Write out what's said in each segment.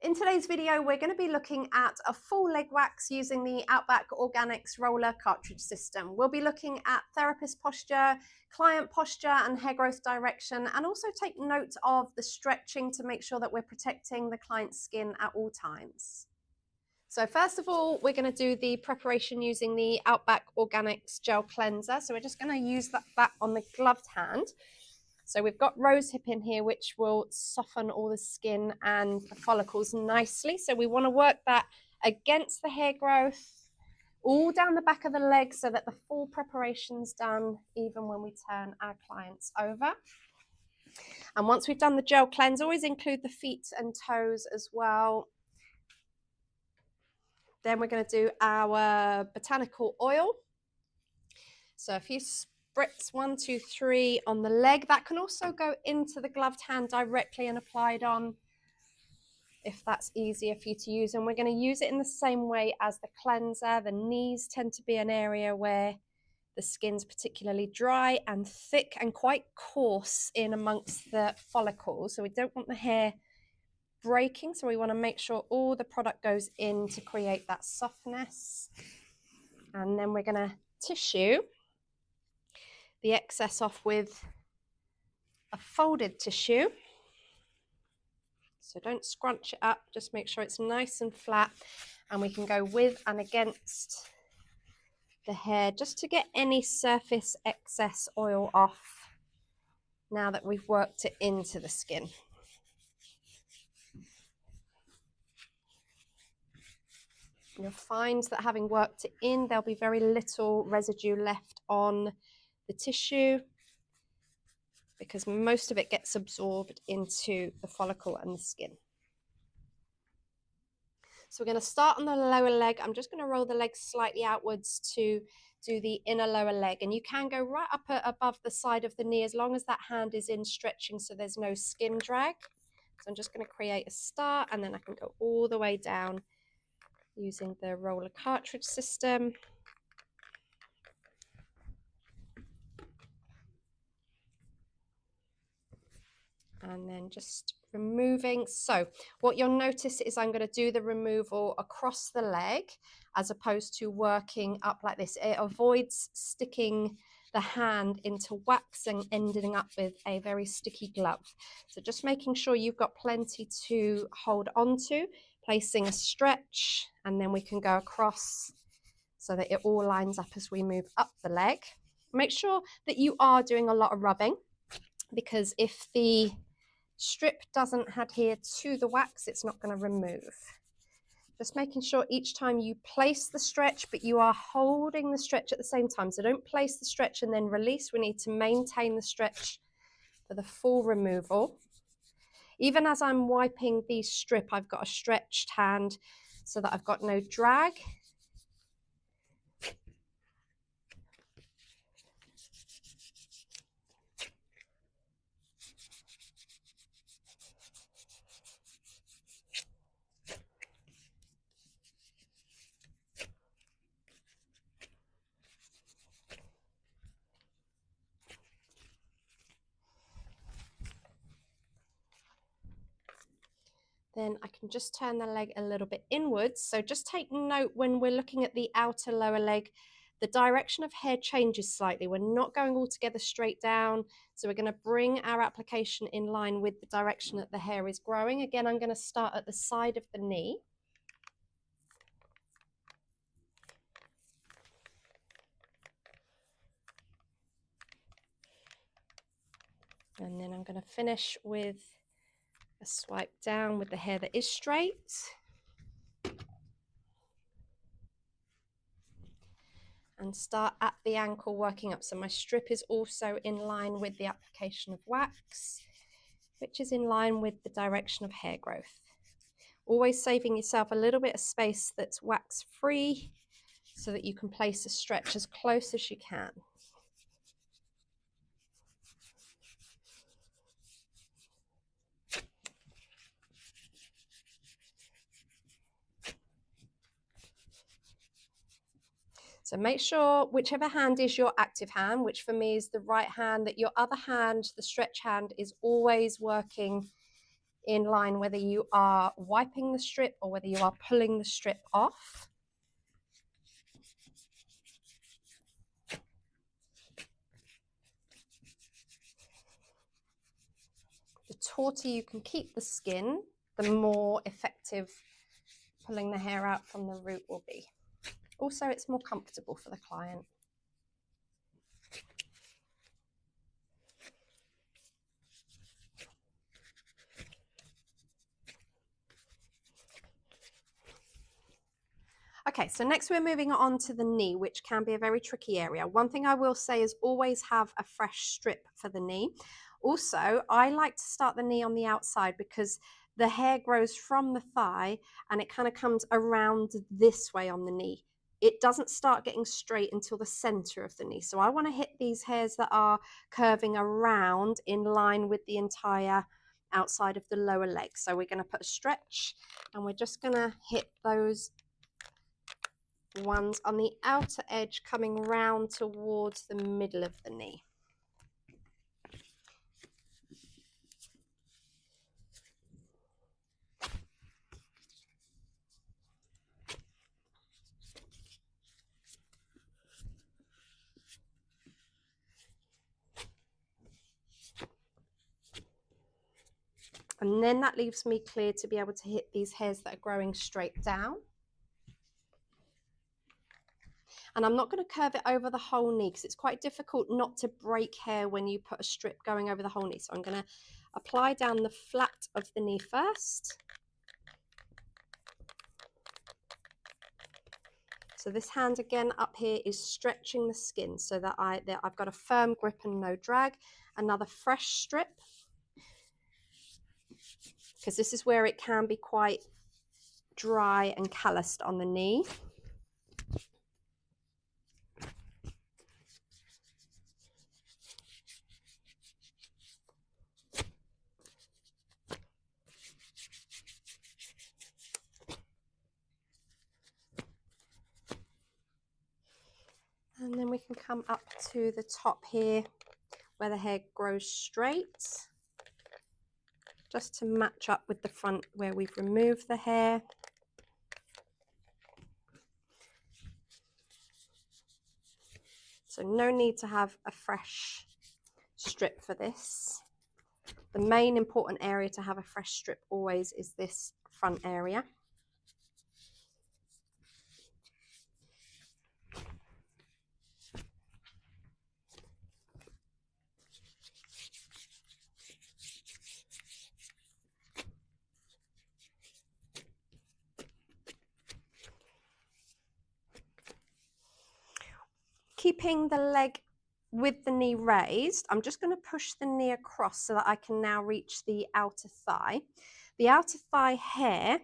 In today's video, we're going to be looking at a full leg wax using the Outback Organics roller cartridge system. We'll be looking at therapist posture, client posture and hair growth direction, and also take note of the stretching to make sure that we're protecting the client's skin at all times. So first of all, we're going to do the preparation using the Outback Organics gel cleanser. So we're just going to use that on the gloved hand. So we've got rosehip in here, which will soften all the skin and the follicles nicely. So we want to work that against the hair growth, all down the back of the leg so that the full preparation's done even when we turn our clients over. And once we've done the gel cleanse, always include the feet and toes as well. Then we're going to do our botanical oil. So a few spritz, 1, 2, 3 on the leg. That can also go into the gloved hand directly and applied on if that's easier for you to use. And we're going to use it in the same way as the cleanser. The knees tend to be an area where the skin's particularly dry and thick and quite coarse in amongst the follicles. So we don't want the hair breaking. So we want to make sure all the product goes in to create that softness. And then we're going to tissue the excess off with a folded tissue. So don't scrunch it up, just make sure it's nice and flat, and we can go with and against the hair just to get any surface excess oil off now that we've worked it into the skin. You'll find that having worked it in, there'll be very little residue left on the tissue because most of it gets absorbed into the follicle and the skin. So we're going to start on the lower leg. I'm just going to roll the leg slightly outwards to do the inner lower leg. And you can go right up above the side of the knee as long as that hand is in stretching so there's no skin drag. So I'm just going to create a start and then I can go all the way down using the roller cartridge system. And then just removing. So what you'll notice is I'm going to do the removal across the leg as opposed to working up like this. It avoids sticking the hand into wax and ending up with a very sticky glove. So just making sure you've got plenty to hold on to, placing a stretch, and then we can go across so that it all lines up as we move up the leg. Make sure that you are doing a lot of rubbing, because if the strip doesn't adhere to the wax, it's not going to remove. Just making sure each time you place the stretch, but you are holding the stretch at the same time. So don't place the stretch and then release. We need to maintain the stretch for the full removal. Even as I'm wiping the strip, I've got a stretched hand so that I've got no drag. Then I can just turn the leg a little bit inwards. So just take note when we're looking at the outer lower leg, the direction of hair changes slightly. We're not going all together straight down. So we're going to bring our application in line with the direction that the hair is growing. Again, I'm going to start at the side of the knee. And then I'm going to finish with a swipe down with the hair that is straight. And start at the ankle working up. So my strip is also in line with the application of wax, which is in line with the direction of hair growth. Always saving yourself a little bit of space that's wax free so that you can place a stretch as close as you can. So make sure whichever hand is your active hand, which for me is the right hand, that your other hand, the stretch hand, is always working in line whether you are wiping the strip or whether you are pulling the strip off. The tauter you can keep the skin, the more effective pulling the hair out from the root will be. Also, it's more comfortable for the client. Okay, so next we're moving on to the knee, which can be a very tricky area. One thing I will say is always have a fresh strip for the knee. Also, I like to start the knee on the outside because the hair grows from the thigh and it kind of comes around this way on the knee. It doesn't start getting straight until the center of the knee. So I want to hit these hairs that are curving around in line with the entire outside of the lower leg. So we're going to put a stretch and we're just going to hit those ones on the outer edge coming round towards the middle of the knee. And then that leaves me clear to be able to hit these hairs that are growing straight down. And I'm not going to curve it over the whole knee because it's quite difficult not to break hair when you put a strip going over the whole knee. So I'm going to apply down the flat of the knee first. So this hand again up here is stretching the skin so that I've got a firm grip and no drag. Another fresh strip, because this is where it can be quite dry and calloused on the knee. And then we can come up to the top here where the hair grows straight, just to match up with the front where we've removed the hair. So no need to have a fresh strip for this. The main important area to have a fresh strip always is this front area. Keeping the leg with the knee raised, I'm just going to push the knee across so that I can now reach the outer thigh. The outer thigh hair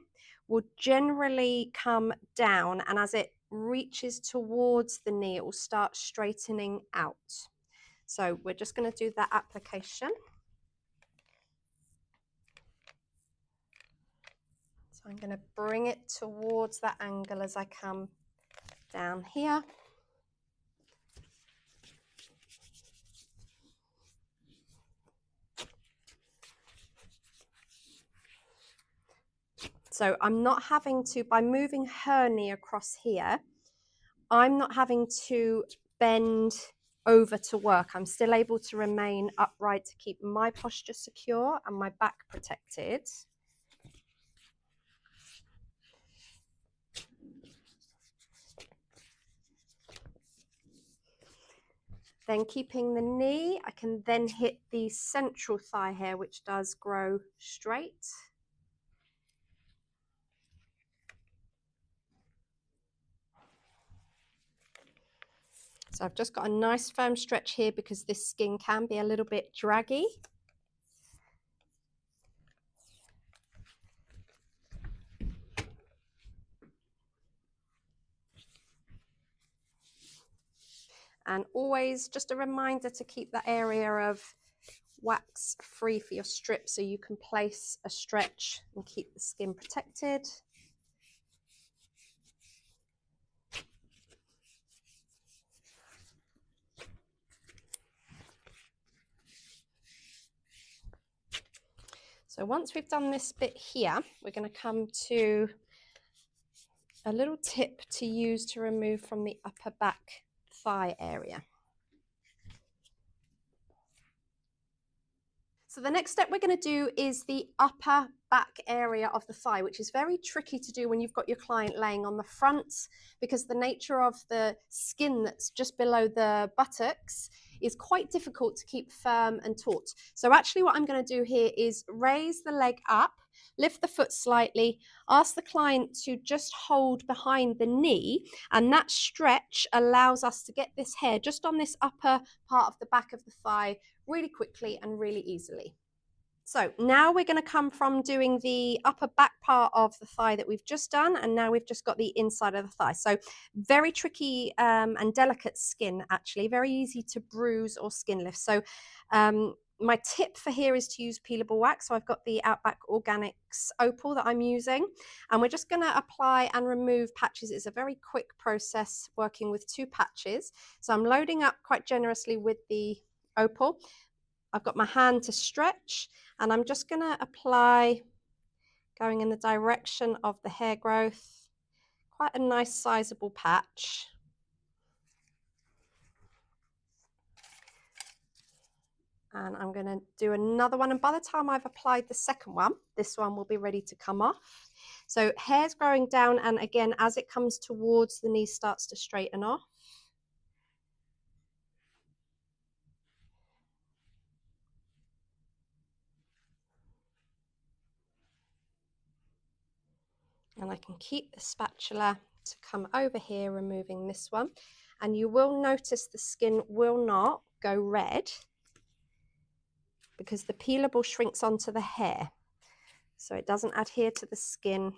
will generally come down, and as it reaches towards the knee, it will start straightening out. So we're just going to do that application. So I'm going to bring it towards that angle as I come down here. So I'm not having to, by moving her knee across here, I'm not having to bend over to work. I'm still able to remain upright to keep my posture secure and my back protected. Then keeping the knee, I can then hit the central thigh hair, which does grow straight. So I've just got a nice firm stretch here because this skin can be a little bit draggy. And always just a reminder to keep that area of wax free for your strip so you can place a stretch and keep the skin protected. So once we've done this bit here, we're going to come to a little tip to use to remove from the upper back thigh area. So the next step we're going to do is the upper back area of the thigh, which is very tricky to do when you've got your client laying on the front, because the nature of the skin that's just below the buttocks is quite difficult to keep firm and taut. So actually what I'm going to do here is raise the leg up, lift the foot slightly, ask the client to just hold behind the knee, and that stretch allows us to get this hair just on this upper part of the back of the thigh really quickly and really easily. So now we're going to come from doing the upper back part of the thigh that we've just done, and now we've just got the inside of the thigh. So very tricky and delicate skin, actually, very easy to bruise or skin lift. So my tip for here is to use peelable wax. So I've got the Outback Organics Opal that I'm using, and we're just going to apply and remove patches. It's a very quick process working with 2 patches. So I'm loading up quite generously with the Opal. I've got my hand to stretch, and I'm just going to apply, going in the direction of the hair growth, quite a nice sizable patch. And I'm going to do another one, and by the time I've applied the second one, this one will be ready to come off. So hair's growing down, and again, as it comes towards the knee, starts to straighten off. And I can keep the spatula to come over here, removing this one. And you will notice the skin will not go red because the peelable shrinks onto the hair. So it doesn't adhere to the skin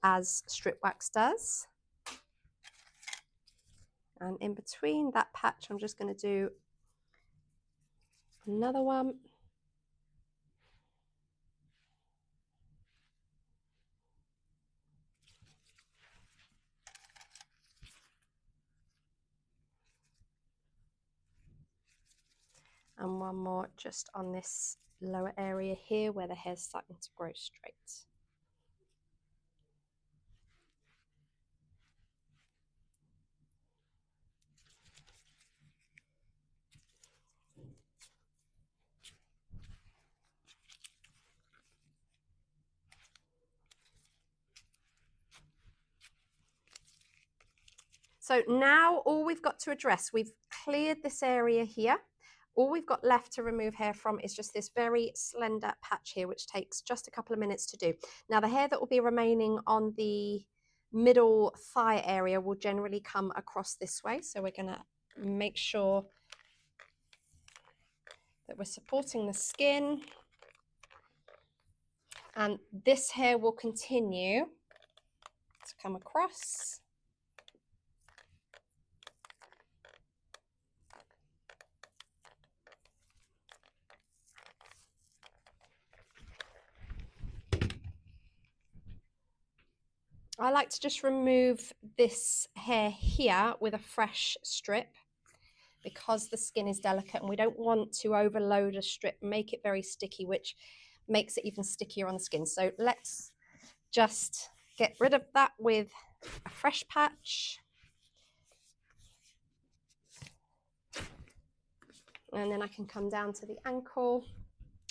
as strip wax does. And in between that patch, I'm just going to do another one. And one more just on this lower area here where the hair's starting to grow straight. So now all we've got to address, we've cleared this area here. All we've got left to remove hair from is just this very slender patch here, which takes just a couple of minutes to do. Now the hair that will be remaining on the middle thigh area will generally come across this way. So we're going to make sure that we're supporting the skin. And this hair will continue to come across. I like to just remove this hair here with a fresh strip because the skin is delicate and we don't want to overload a strip, make it very sticky, which makes it even stickier on the skin. So let's just get rid of that with a fresh patch. And then I can come down to the ankle.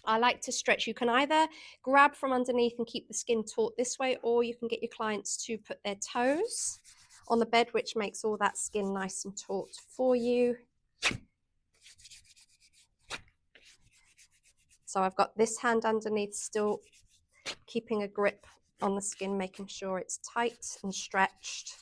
I like to stretch. You can either grab from underneath and keep the skin taut this way, or you can get your clients to put their toes on the bed, which makes all that skin nice and taut for you. So I've got this hand underneath, still keeping a grip on the skin, making sure it's tight and stretched.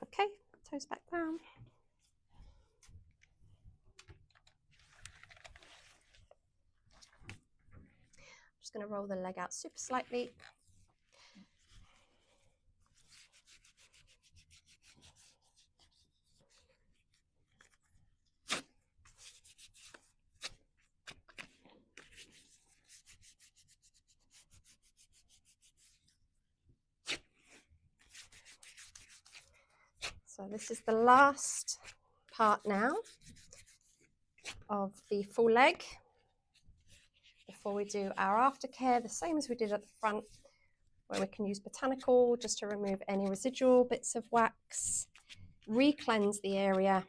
Okay, toes back down. I'm just going to roll the leg out super slightly. this is the last part now of the full leg before we do our aftercare, the same as we did at the front, where we can use botanical just to remove any residual bits of wax, re-cleanse the area,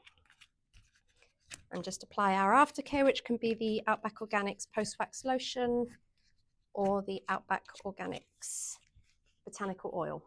and just apply our aftercare, which can be the Outback Organics post-wax lotion or the Outback Organics botanical oil.